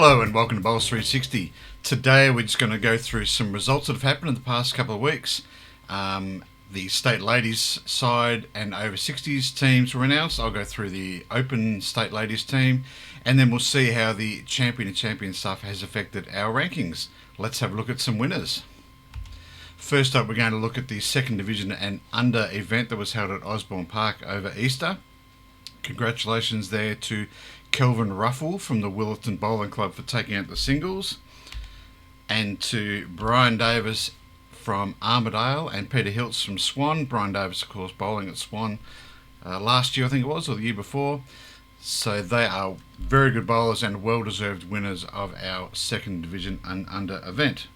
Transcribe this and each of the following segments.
Hello and welcome to Bowls 360. Today we're just going to go through some results that have happened in the past couple of weeks. The state ladies side and over 60s teams were announced. I'll go through the open state ladies team and then we'll see how the champion and champion stuff has affected our rankings. Let's have a look at some winners. First up, we're going to look at the second division and under event that was held at Osborne Park over Easter. Congratulations there to Kelvin Ruffle from the Willetton Bowling Club for taking out the singles, and to Brian Davis from Armidale and Peter Hiltz from Swan. Brian Davis, of course, bowling at Swan last year, I think it was, or the year before. So they are very good bowlers and well-deserved winners of our second division and under event.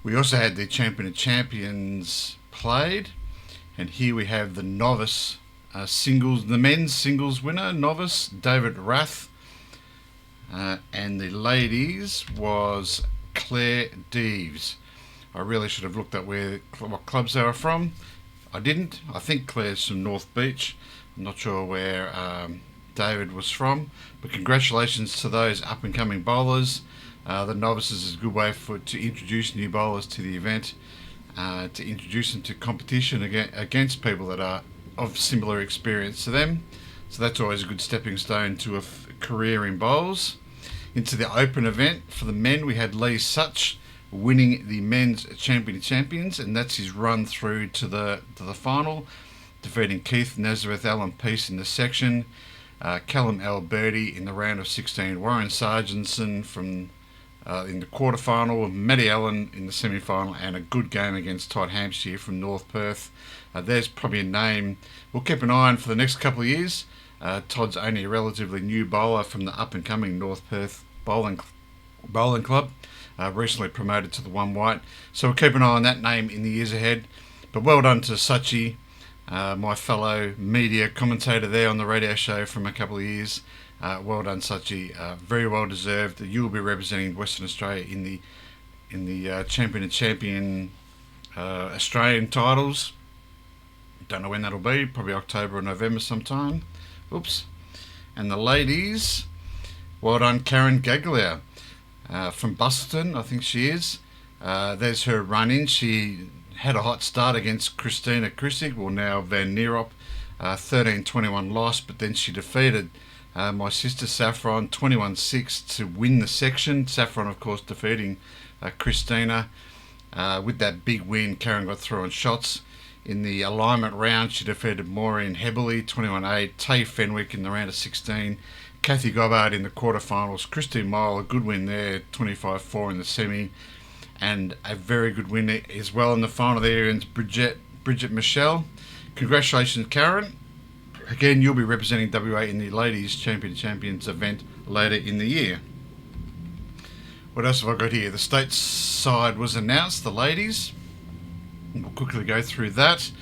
We also had the champion of champions played, and here we have the novice singles, the men's singles winner, novice David Rath, and the ladies was Claire Deves. I really should have looked at what clubs they were from. I didn't. I think Claire's from North Beach. I'm not sure where David was from, but congratulations to those up and coming bowlers. The novices is a good way to introduce new bowlers to the event, to introduce them to competition against people that are of similar experience to them. So that's always a good stepping stone to a career in bowls. Into the open event for the men, we had Lee Such winning the men's champion of champions, and that's his run through to the final, defeating Keith Nazareth Allen Peace in the section, Callum Alberti in the round of 16, Warren Sargentson from in the quarterfinal, Matty Allen in the semi-final, and a good game against Todd Hampshire from North Perth. There's probably a name we'll keep an eye on for the next couple of years. Todd's only a relatively new bowler from the up-and-coming North Perth Bowling Club, recently promoted to the one white. So we'll keep an eye on that name in the years ahead. But well done to Sachi, my fellow media commentator there on the radio show from a couple of years. Well done, Sachi. Very well deserved. You'll be representing Western Australia in the champion and champion Australian titles. Don't know when that'll be. Probably October or November sometime. Oops. And the ladies, well done, Karen Gaglia from Busselton, I think she is. There's her run-in. She had a hot start against Christina Krissig, well now Van Nierop, 13-21 loss, but then she defeated my sister Saffron 21-6 to win the section. Saffron, of course, defeating Christina. With that big win, Karen got through on shots. In the alignment round, she defeated Maureen Heberley 21-8, Tay Fenwick in the round of 16, Kathy Gobbard in the quarterfinals, Christine Mile, a good win there, 25-4 in the semi, and a very good win as well in the final there against Bridget Michelle. Congratulations, Karen. Again, you'll be representing WA in the Ladies Champions event later in the year. What else have I got here? The state side was announced, the ladies. We'll quickly go through that.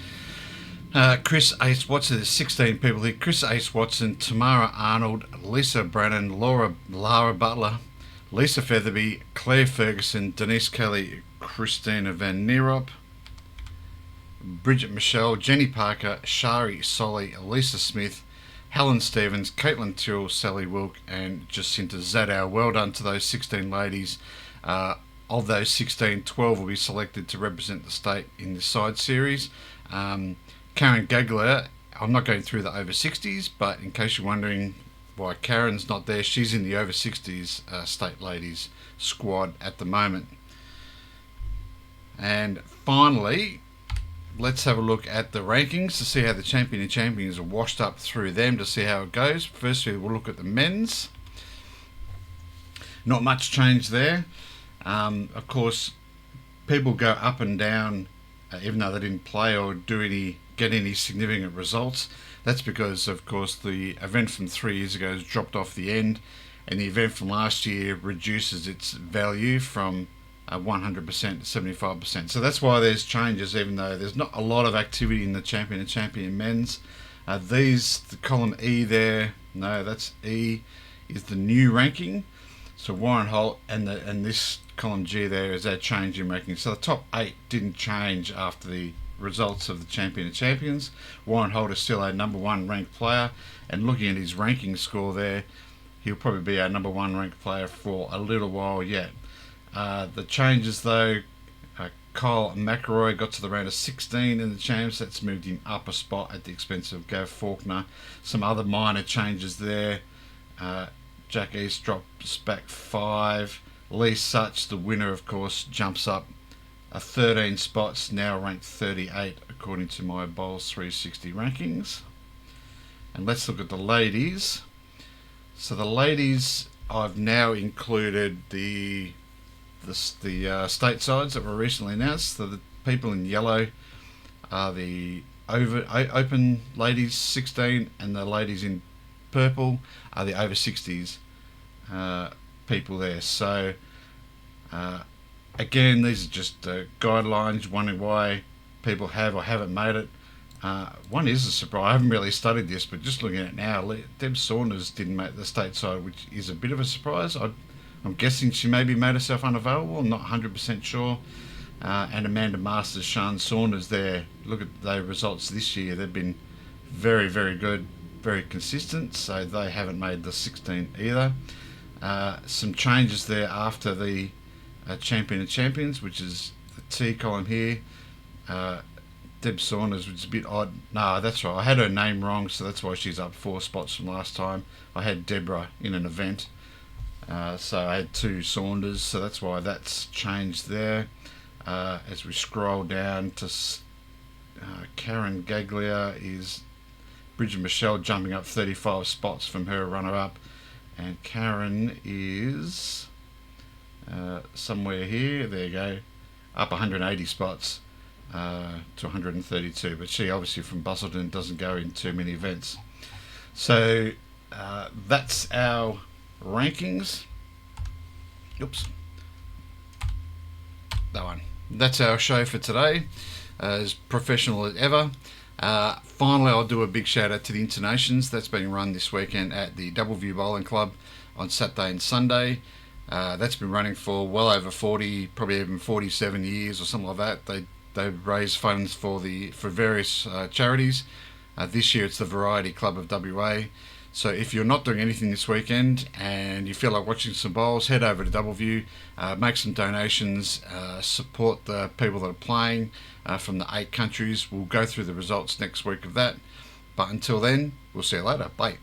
Chris Ace Watson, there's 16 people here. Chris Ace Watson, Tamara Arnold, Lisa Brannan, Lara Butler, Lisa Featherby, Claire Ferguson, Denise Kelly, Christina Van Nierop, Bridget Michelle, Jenny Parker, Shari Solly, Lisa Smith, Helen Stevens, Caitlin Tyrrell, Sally Wilk, and Jacinta Zadow. Well done to those 16 ladies. Of those 16, 12 will be selected to represent the state in the side series. Karen Gagler, I'm not going through the over 60s, but in case you're wondering why Karen's not there, she's in the over 60s state ladies squad at the moment. And finally, let's have a look at the rankings to see how the champion and champions are washed up through them, to see how it goes. Firstly, we'll look at the men's. Not much change there. Of course, people go up and down even though they didn't play or get any significant results. That's because, of course, the event from 3 years ago has dropped off the end, and the event from last year reduces its value from 100% to 75%. So that's why there's changes, even though there's not a lot of activity in the champion and champion men's. The column E there, no, that's E, is the new ranking. So Warren Holt and this column G there is that change in ranking. So the top 8 didn't change after the results of the champion and champions. Warren Holt is still a number 1 ranked player, and looking at his ranking score there, he'll probably be our number one ranked player for a little while yet. The changes though, Kyle McElroy got to the round of 16 in the champs. That's moved him up a spot at the expense of Gav Faulkner. Some other minor changes there. Jack East drops back 5. Lee Such, the winner, of course, jumps up 13 spots, now ranked 38 according to my Bowls 360 rankings. And let's look at the ladies. So the ladies, I've now included the state sides that were recently announced. So the people in yellow are the open ladies 16, and the ladies in purple are the over 60s people there. So again, these are just guidelines, wondering why people have or haven't made it. One is a surprise. I haven't really studied this, but just looking at it now, Deb Saunders didn't make the state side, which is a bit of a surprise. I'm guessing she maybe made herself unavailable. I'm not 100% sure. And Amanda Masters, Sian Saunders there. Look at the results this year. They've been very, very good, very consistent. So they haven't made the 16 either. Some changes there after the Champion of Champions, which is the T column here. Deb Saunders, which is a bit odd. No, that's right. I had her name wrong, so that's why she's up 4 spots from last time. I had Deborah in an event. So I had 2 Saunders, so that's why that's changed there. As we scroll down to Karen Gaglia, is Bridget Michelle jumping up 35 spots from her runner-up, and Karen is somewhere here. There you go, up 180 spots to 132. But she obviously from Busselton doesn't go in too many events. So that's our rankings. Oops, that one. That's our show for today, as professional as ever. Finally, I'll do a big shout out to the Internations that's being run this weekend at the Doubleview Bowling Club on Saturday and Sunday. That's been running for well over 40, probably even 47 years or something like that. They raise funds for various charities. This year it's the Variety Club of WA. So if you're not doing anything this weekend and you feel like watching some bowls, head over to Doubleview, make some donations, support the people that are playing from the 8 countries. We'll go through the results next week of that. But until then, we'll see you later. Bye.